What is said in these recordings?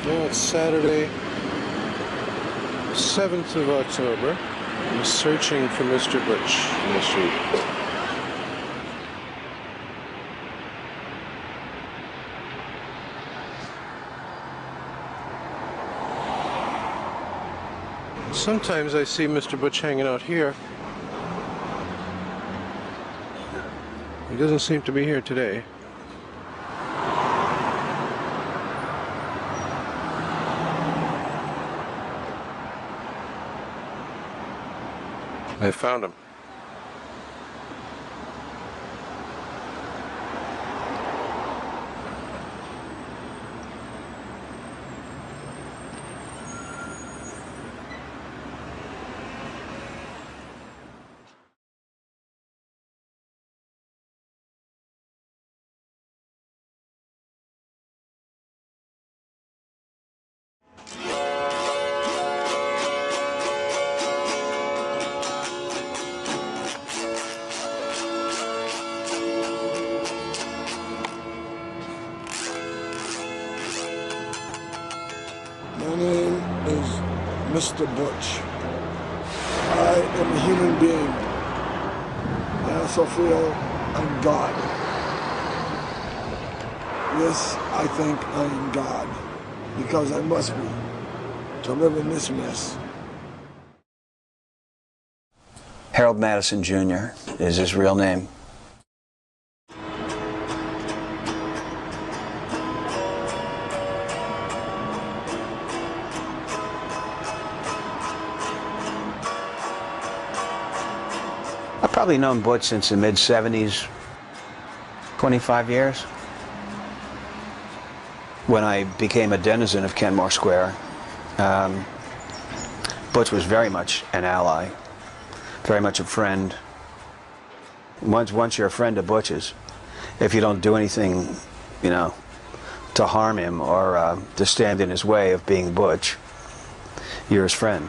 Now it's Saturday, 7th of October. I'm searching for Mr. Butch in the street. Sometimes I see Mr. Butch hanging out here. He doesn't seem to be here today. I found him. My name is Mr. Butch. I am a human being. I also feel I'm God. Yes, I think I am God, because I must be, to live in this mess. Harold Madison Jr. is his real name. I've probably known Butch since the mid-70s, 25 years. When I became a denizen of Kenmore Square, Butch was very much an ally, very much a friend. Once you're a friend of Butch's, if you don't do anything, you know, to harm him or to stand in his way of being Butch, you're his friend.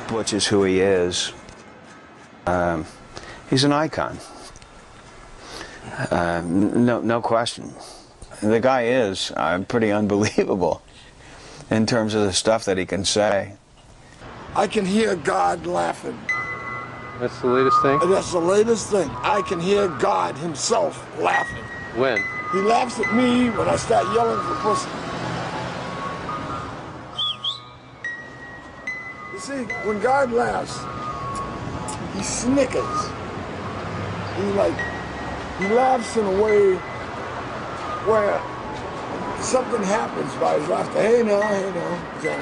Butch is who he is. He's an icon. No question. The guy is pretty unbelievable in terms of the stuff that he can say. I can hear God laughing. That's the latest thing? That's the latest thing. I can hear God himself laughing. When? He laughs at me when I start yelling for pussy. You see, when God laughs, he snickers. He laughs in a way where something happens by his laughter. Hey now, John.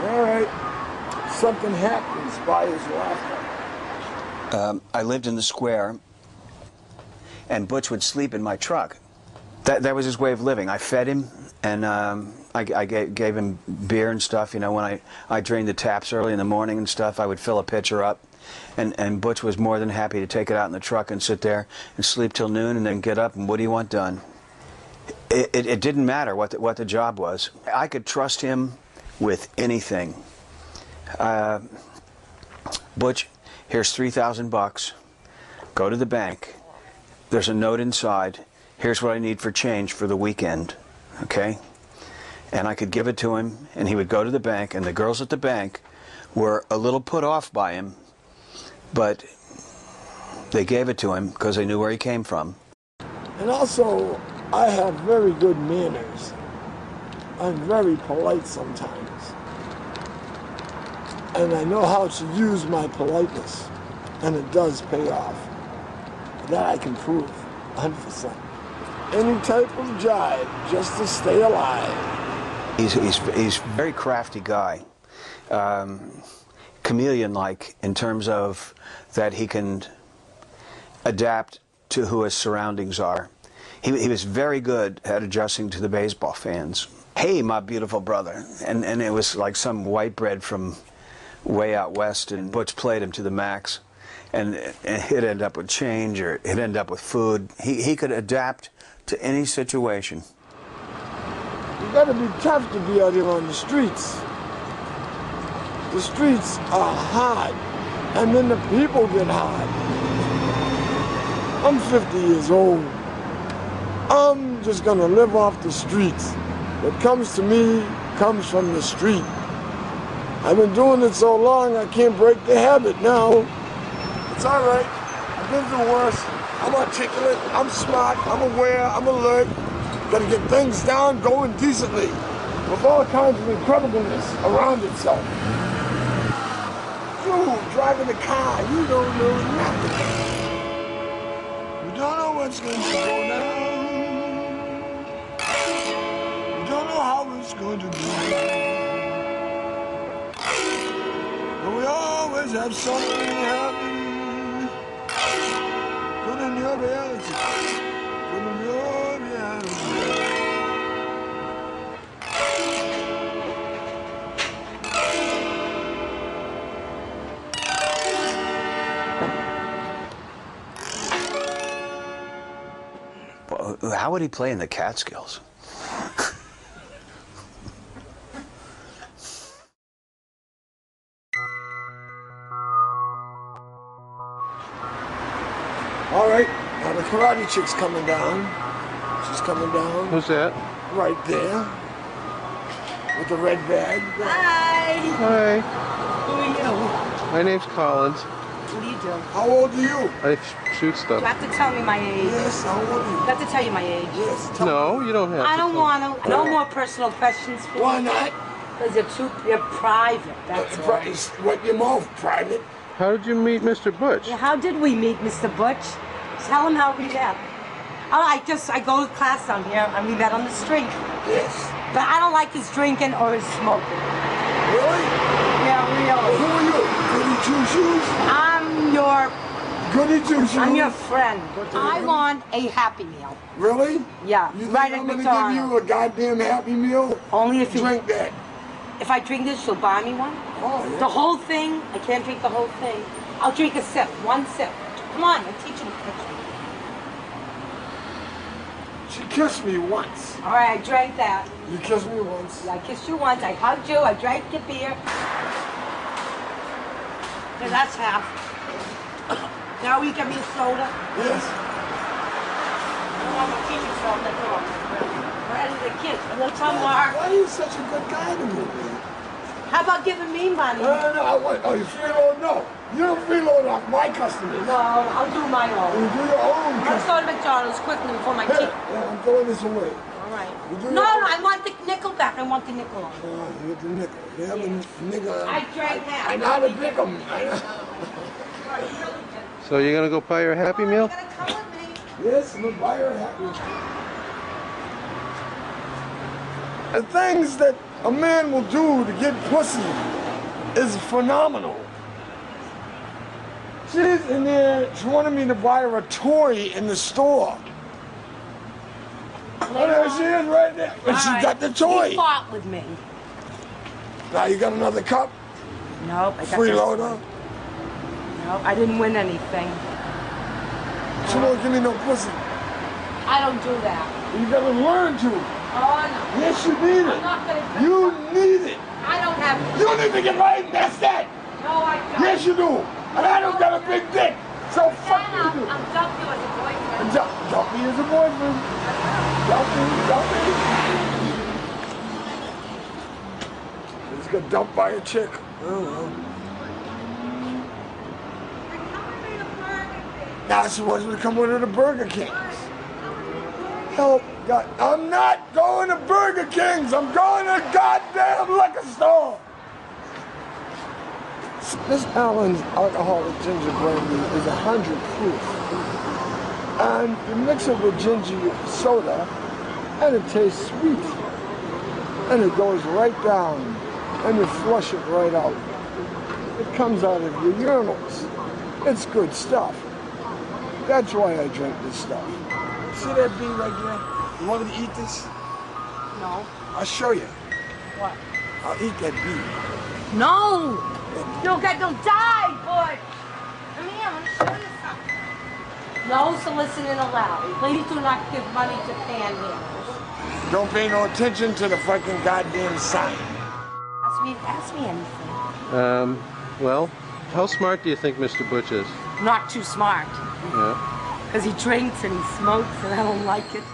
All right. Something happens by his laughter. I lived in the square, and Butch would sleep in my truck. That was his way of living. I fed him, and I gave him beer and stuff. You know, when I drained the taps early in the morning and stuff, I would fill a pitcher up. And Butch was more than happy to take it out in the truck and sit there and sleep till noon and then get up and what do you want done? It didn't matter what the job was. I could trust him with anything. Butch, here's $3,000. Go to the bank. There's a note inside. Here's what I need for change for the weekend. Okay? And I could give it to him, and he would go to the bank, and the girls at the bank were a little put off by him, but they gave it to him because they knew where he came from. And also, I have very good manners. I'm very polite sometimes. And I know how to use my politeness, and it does pay off. That I can prove, 100%. Any type of jive, just to stay alive. He's a very crafty guy. Chameleon-like in terms of that he can adapt to who his surroundings are. He was very good at adjusting to the baseball fans. Hey, my beautiful brother. And it was like some white bread from way out west, and Butch played him to the max. And he'd end up with change, or he'd end up with food. He could adapt to any situation. You gotta be tough to be out here on the streets. The streets are hard, and then the people get hard. I'm 50 years old. I'm just gonna live off the streets. What comes to me comes from the street. I've been doing it so long I can't break the habit now. It's all right. I've been through worse. I'm articulate, I'm smart, I'm aware, I'm alert. Gotta get things down going decently with all kinds of incredibleness around itself. You driving a car, you don't know nothing. You don't know what's going to go down. You don't know how it's going to be. But we always have something happen. Put in your reality. Put in your reality. How would he play in the Catskills? All right, now the karate chick's coming down. She's coming down. Who's that? Right there. With the red bag. Hi. Hi. Who are you? My name's Collins. What do you do? How old are you? I shoot stuff. You have to tell me my age. Yes, how old are You you? have to tell you my age. Yes, tell No, you don't have to. I don't tell. want to. No more personal questions, me. Why not? because you're private. That's all. It's what your mouth, private. How did you meet Mr. Butch? Yeah, how did we meet, Mr. Butch? Tell him how we met. Oh, I go to class down here, and we met on the street. Yes. But I don't like his drinking or his smoking. Really? Yeah, Who really. are you? Goody Two Shoes? I'm your I'm your friend. I want a Happy Meal. Really? Yeah, You think right at I'm gonna McDonald's. give you a goddamn Happy Meal? Only if you Drink that. If I drink this, you'll buy me one? Oh, yeah. The whole thing? I can't drink the whole thing. I'll drink a sip, one sip. Come on, I'm teaching you. She kissed me once. All right, I drank that. You kissed me once. I kissed you once, I hugged you, I drank your beer. Okay, that's half. Now will you get me a soda? Yes. I want my teacher soda, that's all. Right as a kid, a little Kenmore. Why are you such a good guy to me, man? How about giving me money? No, you freeload? No. You don't freeload off my customers. No, I'll do my You own. do your own Let's customers. go to McDonald's quickly before my Here, teacher. yeah, I'm throwing this away. All right. You do No, your own. I want the nickel back. I want the nickel on. You get the nickel. You have a nigga. I drank half. I know how to pick them. So you're gonna go buy your Happy Meal? You're gonna come with me. Yes, I'm a buyer happy. The things that a man will do to get pussy is phenomenal. She's in there, she wanted me to buy her a toy in the store. Oh, there she is right there. But All she right. got the toy. He fought with me. Now you got another cup? Nope, I got Freeloader? Nope, I didn't win anything. She won't give me no pussy. I don't do that. You gotta learn to. Oh, no. Yes, you need I'm it. not gonna. You need it. I don't have. You need to get right, that's that. No, I don't. Yes, you do. And I don't got a big dick. So fuck Then you. I'll dump you as a boyfriend. Dump me as a boyfriend. Dump me. He's got dumped by a chick. Oh, well. Now she wants me to come with her to Burger King's. Help. God, I'm not going to Burger King's. I'm going to goddamn liquor store. This Allen's alcoholic ginger brandy is 100 proof. And you mix it with ginger soda, and it tastes sweet. And it goes right down, and you flush it right out. It comes out of your urinals. It's good stuff. That's why I drink this stuff. See that bee right there? You want me to eat this? No. I'll show you. What? I'll eat that bee. No! You'll die, boy! Come here, I want to show you something. No soliciting allowed. Please do not give money to panhandlers. Don't pay no attention to the fucking goddamn sign. Ask me anything. Well, how smart do you think Mr. Butch is? Not too smart. Yeah. Because he drinks and he smokes and I don't like it.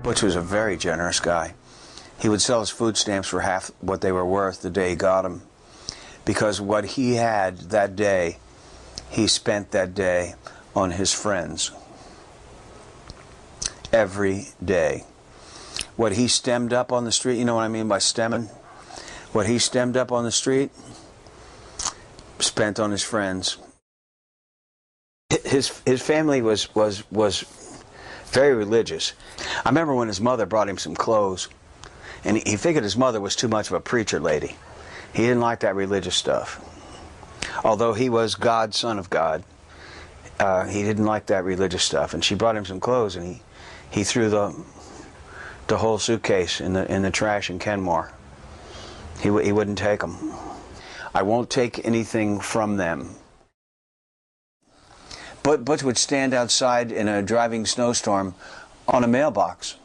Butch was a very generous guy. He would sell his food stamps for half what they were worth the day he got them, because what he had that day, he spent that day on his friends. Every day. What he stemmed up on the street, you know what I mean by stemming? What he stemmed up on the street, spent on his friends. His family was very religious. I remember when his mother brought him some clothes, and he figured his mother was too much of a preacher lady. He didn't like that religious stuff. Although he was God's son of God, he didn't like that religious stuff. And she brought him some clothes, and he threw the whole suitcase in the trash in Kenmore. He wouldn't take them. I won't take anything from them. But Butch would stand outside in a driving snowstorm on a mailbox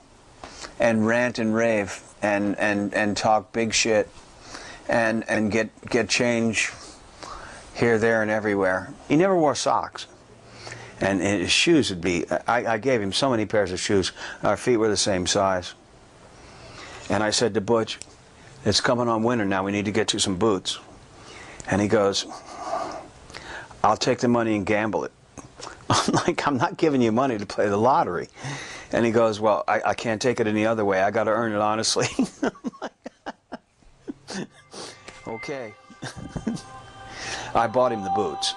and rant and rave and talk big shit and get change here, there, and everywhere. He never wore socks. And his shoes would be, I gave him so many pairs of shoes. Our feet were the same size. And I said to Butch, it's coming on winter now, we need to get you some boots. And he goes, I'll take the money and gamble it. I'm like, I'm not giving you money to play the lottery. And he goes, well, I can't take it any other way. I got to earn it honestly. Okay. I bought him the boots.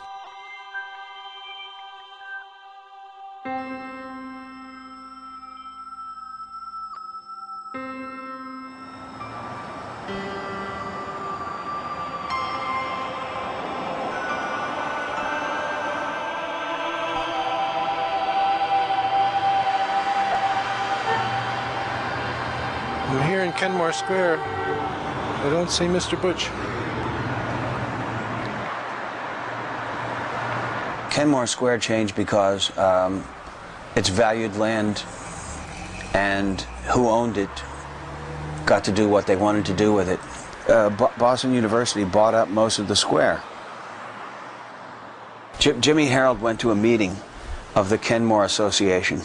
I'm here in Kenmore Square. I don't see Mr. Butch. Kenmore Square changed because it's valued land, and who owned it got to do what they wanted to do with it. Boston University bought up most of the square. Jimmy Harold went to a meeting of the Kenmore Association,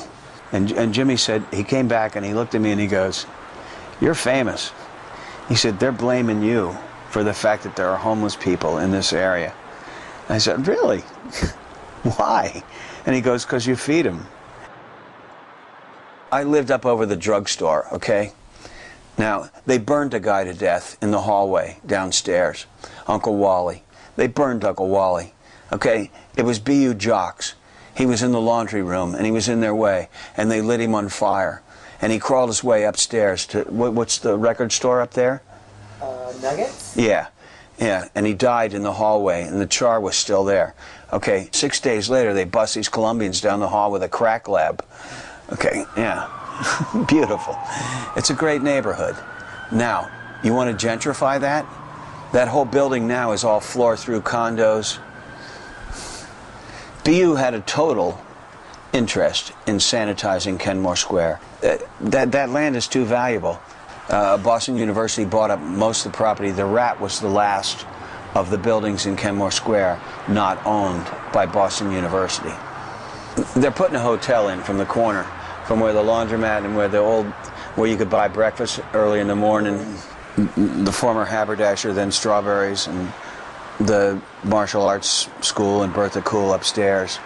and Jimmy said, he came back and he looked at me and he goes, you're famous. He said, they're blaming you for the fact that there are homeless people in this area. I said, really? Why? And he goes, because you feed them. I lived up over the drugstore, okay? Now, they burned a guy to death in the hallway downstairs, Uncle Wally. They burned Uncle Wally, okay? It was BU jocks. He was in the laundry room, and he was in their way, and they lit him on fire. And he crawled his way upstairs to, what's the record store up there? Nuggets? Yeah, yeah, and he died in the hallway, and the char was still there. Okay, 6 days later, they bust these Colombians down the hall with a crack lab. Okay, yeah, beautiful. It's a great neighborhood. Now, you want to gentrify that? That whole building now is all floor-through condos. BU had a total interest in sanitizing Kenmore Square. That land is too valuable. Boston University bought up most of the property. The Rat was the last of the buildings in Kenmore Square not owned by Boston University. They're putting a hotel in from the corner, from where the laundromat and where you could buy breakfast early in the morning. The former haberdasher, then Strawberries, and the martial arts school and Bertha Cool upstairs.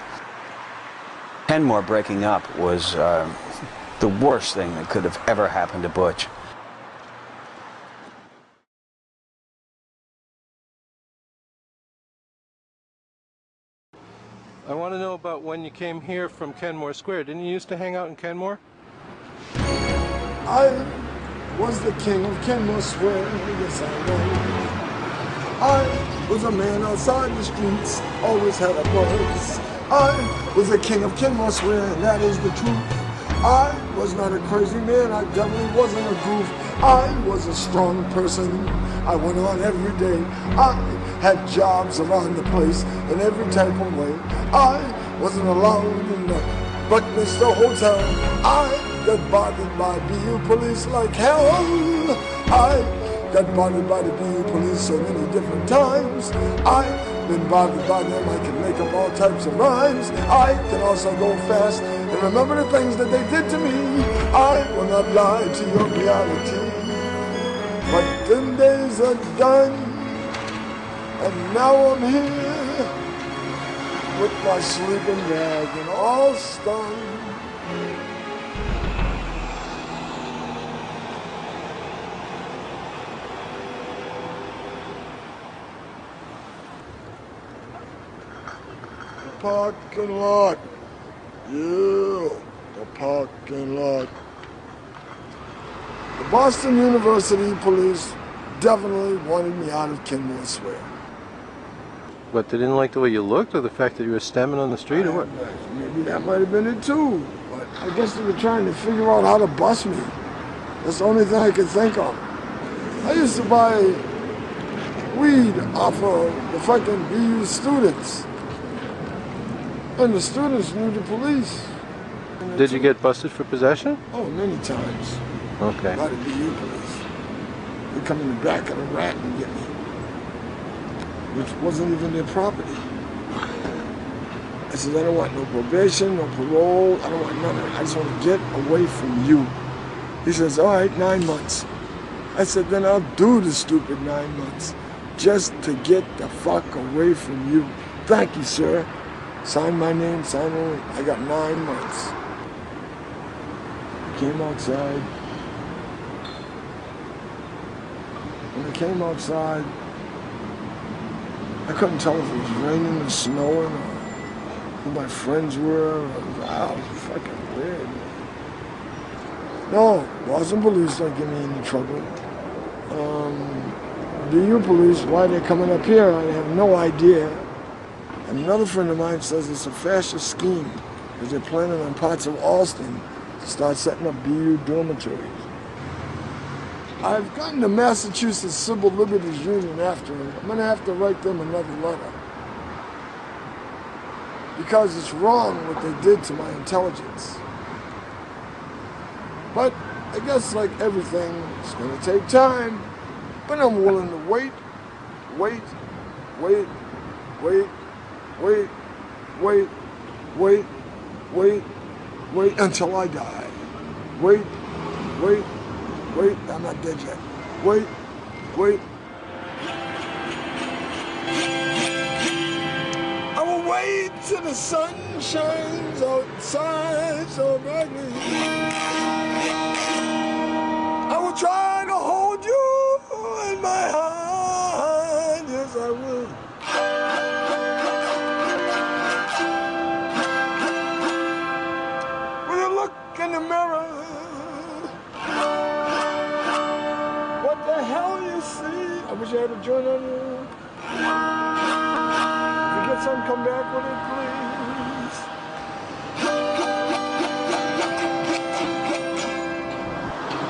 Kenmore breaking up was the worst thing that could have ever happened to Butch. I want to know about when you came here from Kenmore Square. Didn't you used to hang out in Kenmore? I was the king of Kenmore Square, yes I was. I was a man outside the streets, always had a buzz. I was the king of Kenmore Square, and that is the truth. I was not a crazy man, I definitely wasn't a goof. I was a strong person, I went on every day. I had jobs around the place in every type of way. I wasn't allowed in the Buckminster Hotel. I got bothered by BU police like hell. I got bothered by the BU police so many different times. I been bothered by them. I can make up all types of rhymes. I can also go fast and remember the things that they did to me. I will not lie to your reality. But them days are done, and now I'm here with my sleeping bag and all stunned. Parking lot. Yeah, the parking lot. The Boston University police definitely wanted me out of Kenmore Square. But they didn't like the way you looked, or the fact that you were stemming on the street, or what? Maybe that might have been it too. But I guess they were trying to figure out how to bust me. That's the only thing I could think of. I used to buy weed off of the fucking BU students. And the students knew the police. Did you get busted for possession? Oh, many times. Okay. By the BU police. They come in the back of the rat and get me. Which wasn't even their property. I said, I don't want no probation, no parole. I don't want none of it. I just want to get away from you. He says, all right, 9 months. I said, then I'll do the stupid 9 months. Just to get the fuck away from you. Thank you, sir. Sign my name, sign it. I got 9 months. I came outside. When I came outside, I couldn't tell if it was raining or snowing or who my friends were. Wow, it was fucking weird. No, Boston police don't give me any trouble. BU police, why they're coming up here, I have no idea. And another friend of mine says it's a fascist scheme because they're planning on parts of Alston to start setting up BU dormitories. I've gotten the Massachusetts Civil Liberties Union after it. I'm going to have to write them another letter. Because it's wrong what they did to my intelligence. But I guess like everything, it's going to take time. But I'm willing to wait until I die. Wait, I'm not dead yet. Wait. I will wait till the sun shines outside so brightly. I will try to hold you in my heart, yes I will. With a look in the mirror, what the hell you see? I wish I had a joint on you. If you get some, come back with it, please.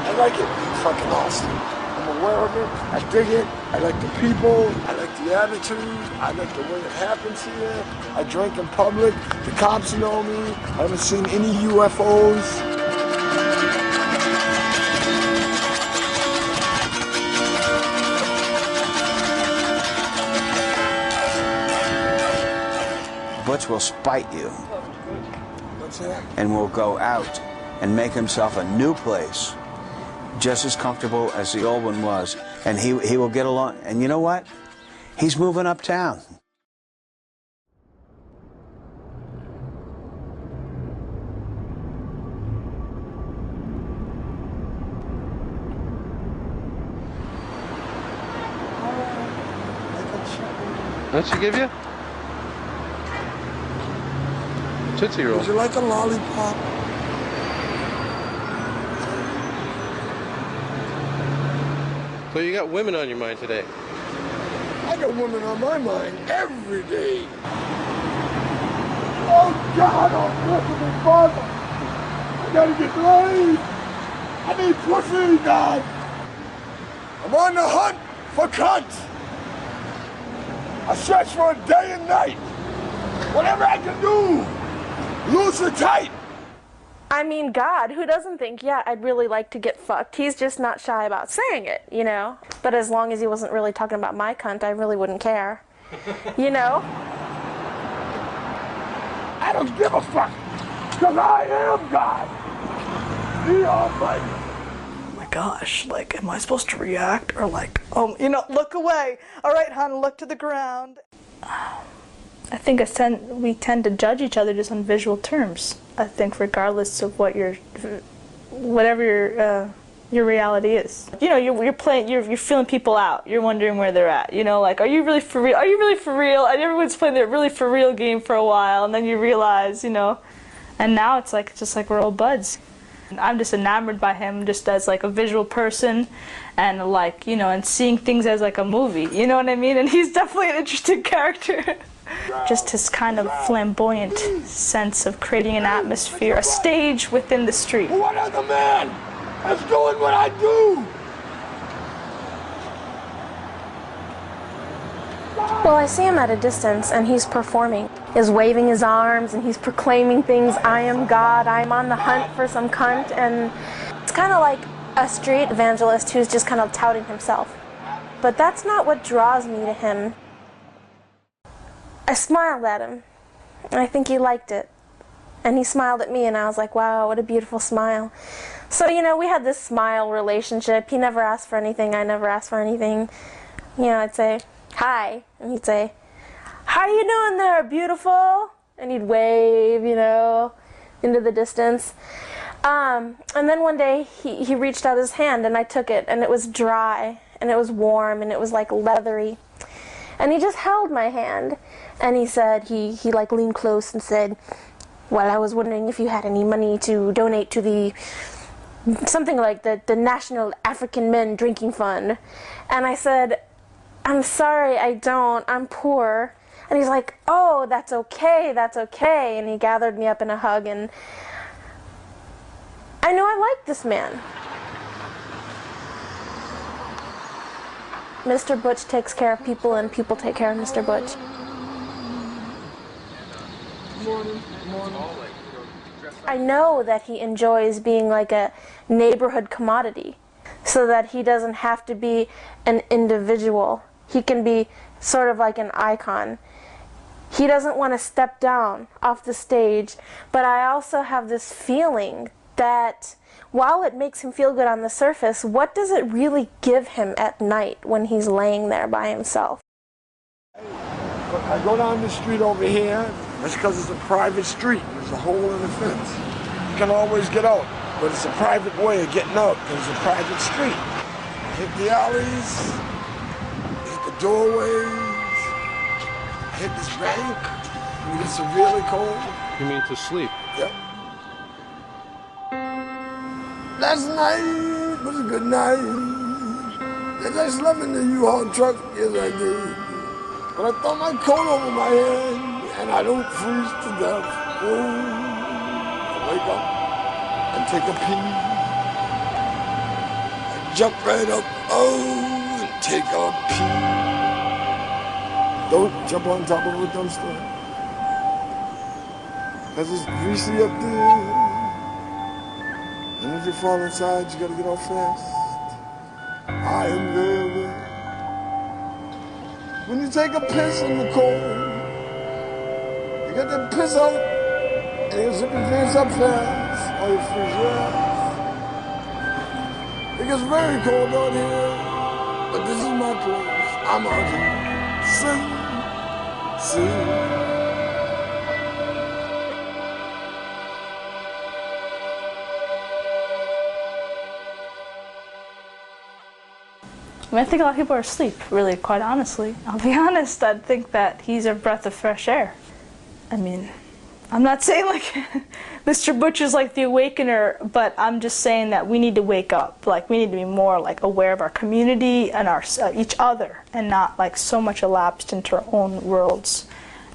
I like it, fucking Austin. I'm aware of it, I dig it, I like the people, I like the attitude, I like the way it happens here. I drink in public, the cops know me, I haven't seen any UFOs. Butch will spite you What's that? and will go out and make himself a new place just as comfortable as the old one was, and he will get along. And you know what? He's moving uptown. What she give you? Tootsie Roll. Would you like a lollipop? So you got women on your mind today? I got women on my mind every day. Oh God, oh merciful Father. I gotta get laid. I need pussy, God. I'm on the hunt for cunt. I search for it day and night. Whatever I can do, loose or tight. I mean, God, who doesn't think, yeah, I'd really like to get fucked? He's just not shy about saying it, you know? But as long as he wasn't really talking about my cunt, I really wouldn't care. You know? I don't give a fuck, because I am God. The Almighty. Oh my gosh, like, am I supposed to react or like, you know, look away. All right, hon, look to the ground. I think we tend to judge each other just on visual terms. I think regardless of what whatever your reality is. You know, you're feeling people out. You're wondering where they're at. You know, like, are you really for real? Are you really for real? And everyone's playing their really for real game for a while, and then you realize, you know, and now it's just like we're old buds. I'm just enamored by him just as like a visual person, and like, you know, and seeing things as like a movie. You know what I mean? And he's definitely an interesting character. Just his kind of flamboyant sense of creating an atmosphere, a stage within the street. What other man is doing what I do? Well, I see him at a distance, and he's performing. He's waving his arms, and he's proclaiming things. I am God, I'm on the hunt for some cunt, and it's kind of like a street evangelist who's just kind of touting himself. But that's not what draws me to him. I smiled at him, and I think he liked it. And he smiled at me, and I was like, wow, what a beautiful smile. So, you know, we had this smile relationship. He never asked for anything, I never asked for anything. You know, I'd say, hi, and he'd say, how you doing there, beautiful? And he'd wave, you know, into the distance. And then one day, he reached out his hand, and I took it, and it was dry, and it was warm, and it was like leathery. And he just held my hand, and he said, he like leaned close and said, well, I was wondering if you had any money to donate to the, something like the National African Men Drinking Fund. And I said, I'm sorry, I don't, I'm poor. And he's like, oh, that's okay, that's okay. And he gathered me up in a hug, and I knew I liked this man. Mr. Butch takes care of people, and people take care of Mr. Butch. I know that he enjoys being like a neighborhood commodity, so that he doesn't have to be an individual. He can be sort of like an icon. He doesn't want to step down off the stage, but I also have this feeling that while it makes him feel good on the surface, what does it really give him at night when he's laying there by himself? I go down the street over here, that's because it's a private street. There's a hole in the fence. You can always get out, but it's a private way of getting out, because it's a private street. I hit the alleys, I hit the doorways, I hit this bank, when it gets severely cold. You mean to sleep? Yep. Last night was a good night. Yes, I slept in the U-Haul truck, yes I did. But I throw my coat over my head, and I don't freeze to death. Oh, I wake up and take a pee. I jump right up, oh, and take a pee. Don't jump on top of a dumpster, 'cause it's greasy up there. And if you fall inside, you gotta get off fast. I am very well. When you take a piss in the cold, you get that piss out, and you zip your face up fast, or you freeze your ass. It gets very cold out here, but this is my place. I'm out here. Sing. I mean, I think a lot of people are asleep, really, quite honestly. I'll be honest, I think that he's a breath of fresh air. I mean, I'm not saying like Mr. Butch is like the awakener, but I'm just saying that we need to wake up. Like, we need to be more like aware of our community and our each other, and not like so much elapsed into our own worlds.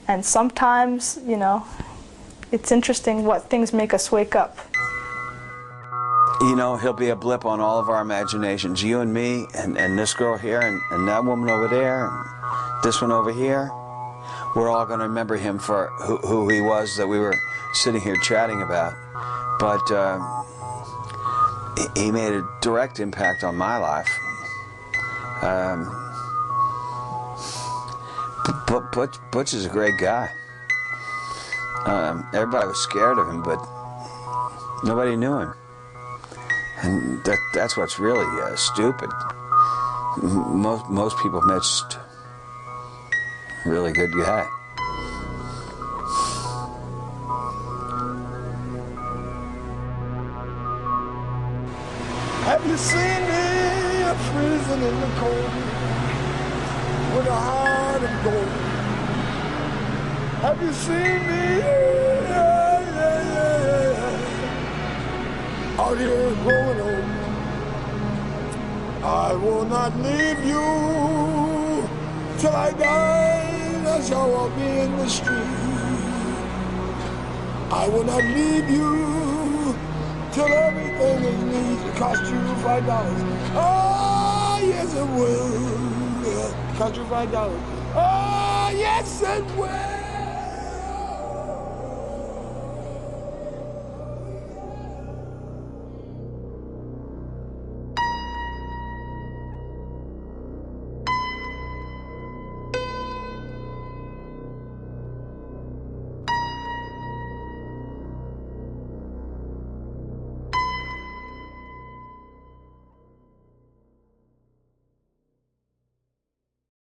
And sometimes, you know, it's interesting what things make us wake up. You know, he'll be a blip on all of our imaginations. You and me, and this girl here, and that woman over there, and this one over here. We're all going to remember him for who he was that we were sitting here chatting about. But he made a direct impact on my life. Butch is a great guy. Everybody was scared of him, but nobody knew him. And that's what's really stupid. Most people missed a really good guy. Have you seen me freezing in the cold with a heart of gold? Have you seen me out here growing old? I will not leave you till I die. I shall walk me in the street. I will not leave you till everything is neat. It cost you $5. Oh, yes it will. It cost you $5. Oh, yes it will.